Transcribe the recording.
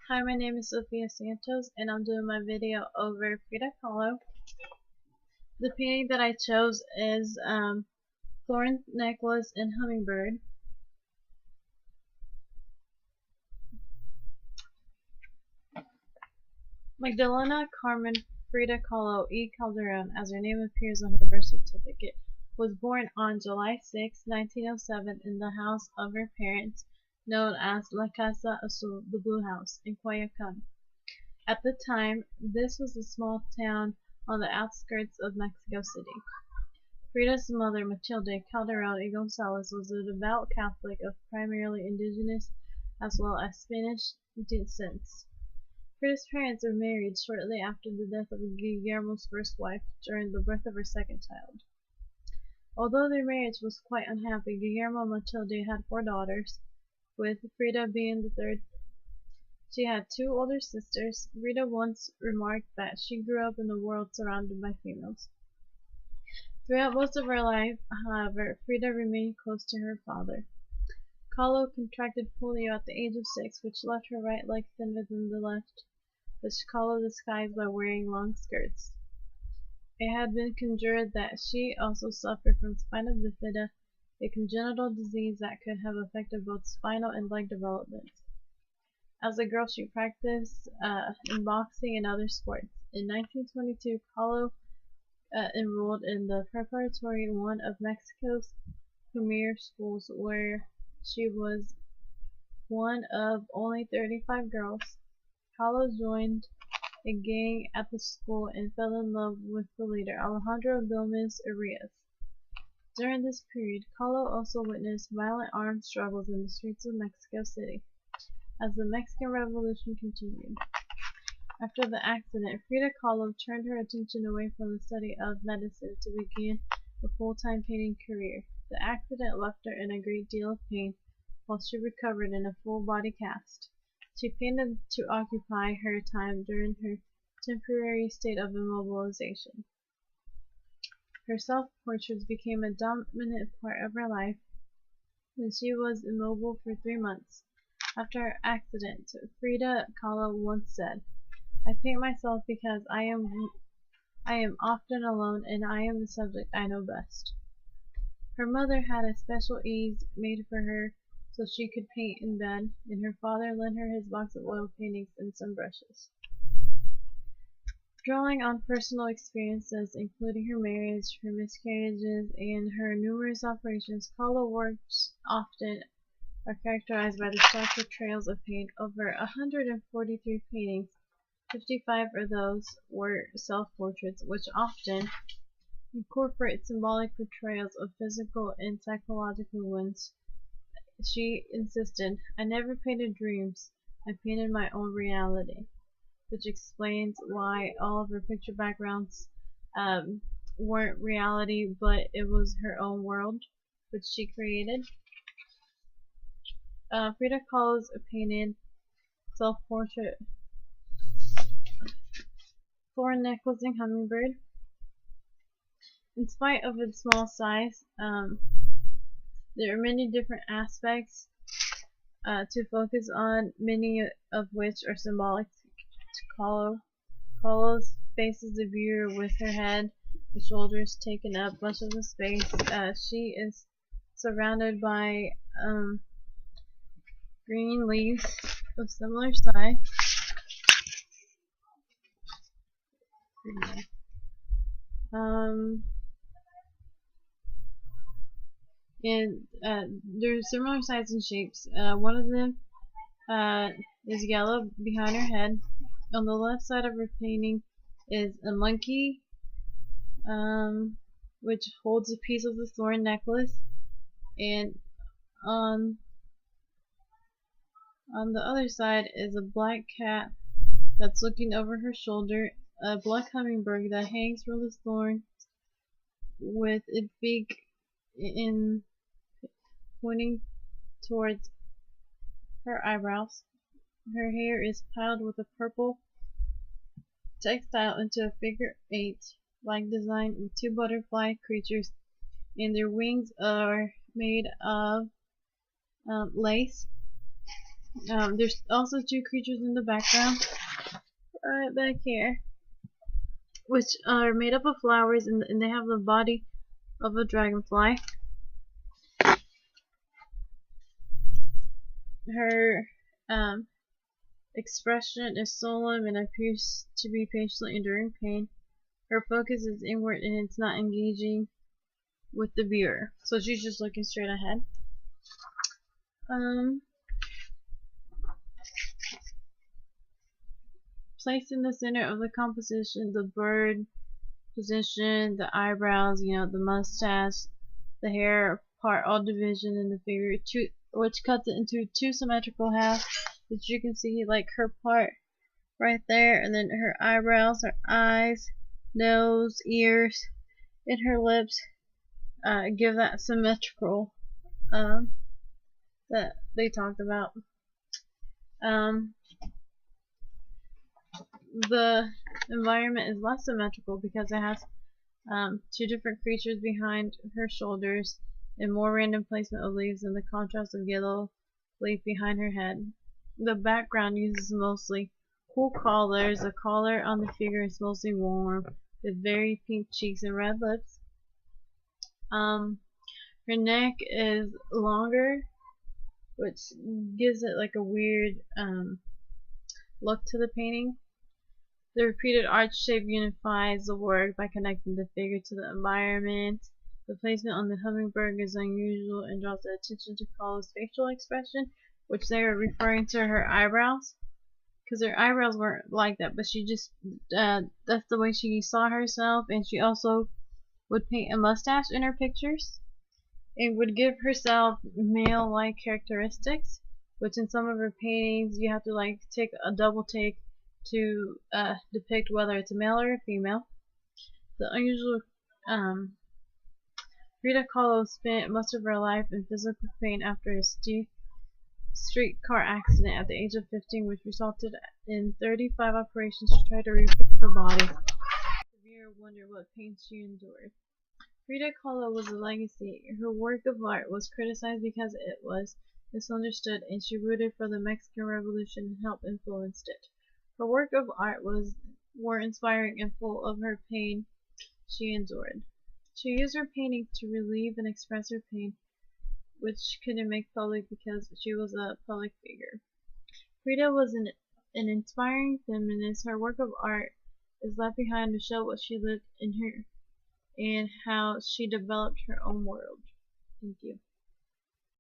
Hi, my name is Sofia Santos, and I'm doing my video over Frida Kahlo. The painting that I chose is Thorn Necklace and Hummingbird. Magdalena Carmen Frida Kahlo E. Calderon, as her name appears on her birth certificate, was born on July 6, 1907 in the house of her parents, known as La Casa Azul, the Blue House, in Coyoacán. At the time, this was a small town on the outskirts of Mexico City. Frida's mother, Matilde Calderón y González, was a devout Catholic of primarily indigenous as well as Spanish descent. Frida's parents were married shortly after the death of Guillermo's first wife during the birth of her second child. Although their marriage was quite unhappy, Guillermo and Matilde had 4 daughters, with Frida being the third. She had 2 older sisters. Frida once remarked that she grew up in a world surrounded by females. Throughout most of her life, however, Frida remained close to her father. Kahlo contracted polio at the age of 6, which left her right leg thinner than the left, which Kahlo disguised by wearing long skirts. It had been conjectured that she also suffered from spina bifida, a congenital disease that could have affected both spinal and leg development. As a girl, she practiced in boxing and other sports. In 1922, Kahlo enrolled in the preparatory one of Mexico's premier schools, where she was one of only 35 girls. Kahlo joined a gang at the school and fell in love with the leader, Alejandro Gomez Arias. During this period, Kahlo also witnessed violent armed struggles in the streets of Mexico City as the Mexican Revolution continued. After the accident, Frida Kahlo turned her attention away from the study of medicine to begin a full-time painting career. The accident left her in a great deal of pain while she recovered in a full-body cast. She painted to occupy her time during her temporary state of immobilization. Her self-portraits became a dominant part of her life when she was immobile for 3 months. After her accident, Frida Kahlo once said, "I paint myself because I am often alone and I am the subject I know best." Her mother had a special ease made for her so she could paint in bed, and her father lent her his box of oil paintings and some brushes. Drawing on personal experiences, including her marriage, her miscarriages, and her numerous operations, Kahlo works often are characterized by the stark portrayals of pain. Over 143 paintings, 55 of those were self-portraits, which often incorporate symbolic portrayals of physical and psychological wounds. She insisted, "I never painted dreams, I painted my own reality," which explains why all of her picture backgrounds weren't reality, but it was her own world, which she created. Frida Kahlo's painted self-portrait Thorn Necklace and Hummingbird. In spite of its small size, there are many different aspects to focus on, many of which are symbolic to Kahlo. Kahlo faces the viewer with her head, the shoulders taken up much of the space. She is surrounded by green leaves of similar size. And they're similar sizes and shapes. One of them is yellow behind her head. On the left side of her painting is a monkey, which holds a piece of the thorn necklace, and on the other side is a black cat that's looking over her shoulder, a black hummingbird that hangs from the thorn with its beak in pointing towards her eyebrows. Her hair is piled with a purple textile into a figure 8-like design with 2 butterfly creatures, and their wings are made of lace. There's also two creatures in the background, right back here, which are made up of flowers, and they have the body of a dragonfly. Her expression is solemn and appears to be patiently enduring pain. Her focus is inward and it's not engaging with the viewer. So she's just looking straight ahead. Placed in the center of the composition, the bird position, the eyebrows, the mustache, the hair part, all division in the figure, which cuts it into two symmetrical halves, which you can see, like her part right there, and then her eyebrows, her eyes, nose, ears, and her lips give that symmetrical that they talked about. The environment is less symmetrical because it has two different creatures behind her shoulders and more random placement of leaves and the contrast of yellow leaf behind her head. The background uses mostly cool colors. The color on the figure is mostly warm with very pink cheeks and red lips. Her neck is longer, which gives it like a weird look to the painting. The repeated arch shape unifies the work by connecting the figure to the environment. The placement on the hummingbird is unusual and draws the attention to Kahlo's facial expression, which they are referring to her eyebrows, because her eyebrows weren't like that, but she just that's the way she saw herself. And she also would paint a mustache in her pictures and would give herself male-like characteristics, which in some of her paintings you have to like take a double take to depict whether it's a male or a female. The unusual Frida Kahlo spent most of her life in physical pain after a streetcar accident at the age of 15, which resulted in 35 operations to try to repair her body. The viewer wondered what pain she endured. Frida Kahlo was a legacy. Her work of art was criticized because it was misunderstood, and she rooted for the Mexican Revolution and helped influence it. Her work of art were inspiring and full of her pain she endured. She used her paintings to relieve and express her pain, which couldn't make public because she was a public figure. Frida was an inspiring feminist. Her work of art is left behind to show what she lived in her and how she developed her own world. Thank you.